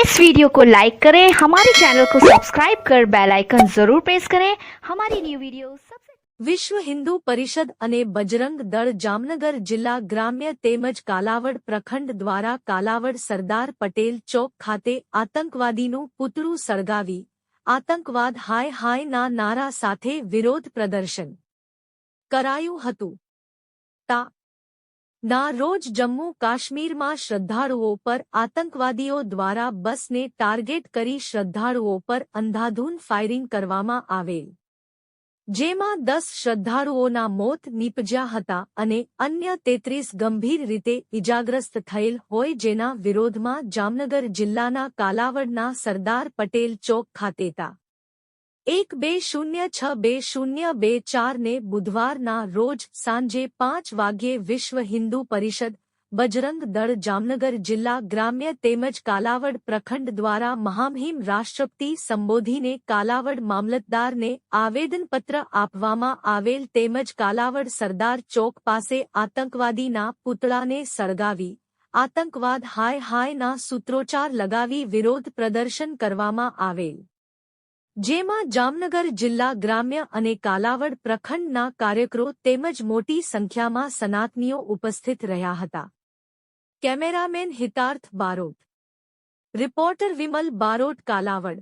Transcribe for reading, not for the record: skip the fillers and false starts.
इस वीडियो को लाइक करें, हमारे चैनल को सब्सक्राइब कर बेल आइकन जरूर प्रेस करें हमारी न्यू वीडियो सबसे। વિશ્વ હિન્દુ પરિષદ અને બજરંગ દળ જામનગર જિલ્લા ગ્રામ્ય તેમજ કાલાવડ પ્રખંડ દ્વારા કાલાવડ સરદાર પટેલ ચોક ખાતે આતંકવાદીનું પુતળું સળગાવી આતંકવાદ હાય હાયના નારા સાથે વિરોધ પ્રદર્શન કરાયું હતું. ના રોજ જમ્મુ કાશ્મીરમાં શ્રદ્ધાળુઓ પર આતંકવાદીઓ દ્વારા બસને ટાર્ગેટ કરી શ્રદ્ધાળુઓ પર અંધાધૂન ફાયરિંગ કરવામાં આવેલ, જેમાં 10 શ્રદ્ધાળુઓના મોત નીપજ્યા હતા અને અન્ય 33 ગંભીર રીતે ઇજાગ્રસ્ત થયેલ હોય, જેના વિરોધમાં જામનગર જિલ્લાના કાલાવડના સરદાર પટેલ ચોક ખાતે તા 1-20-6-2024 ને બુધવારના રોજ સાંજે 5 વાગ્યે વિશ્વ હિન્દુ પરિષદ બજરંગ દળ જામનગર જિલ્લા ગ્રામ્ય તેમજ કાલાવડ પ્રખંડ દ્વારા મહામહિમ રાષ્ટ્રપતિ સંબોધીને કાલાવડ મામલતદારને આવેદનપત્ર આપવામાં આવેલ તેમજ કાલાવડ સરદાર ચોક પાસે આતંકવાદીના પુતળાને સળગાવી આતંકવાદ હાય હાયના સૂત્રોચ્ચાર લગાવી વિરોધ પ્રદર્શન કરવામાં આવેલ, જેમાં જામનગર જિલ્લા ગ્રામ્ય અને કાલાવડ પ્રખંડના કાર્યકરો તેમજ મોટી સંખ્યામાં સનાતનીઓ ઉપસ્થિત રહ્યા હતા. Cameraman Hitarth Barot, reporter Vimal Barot, Kalavad.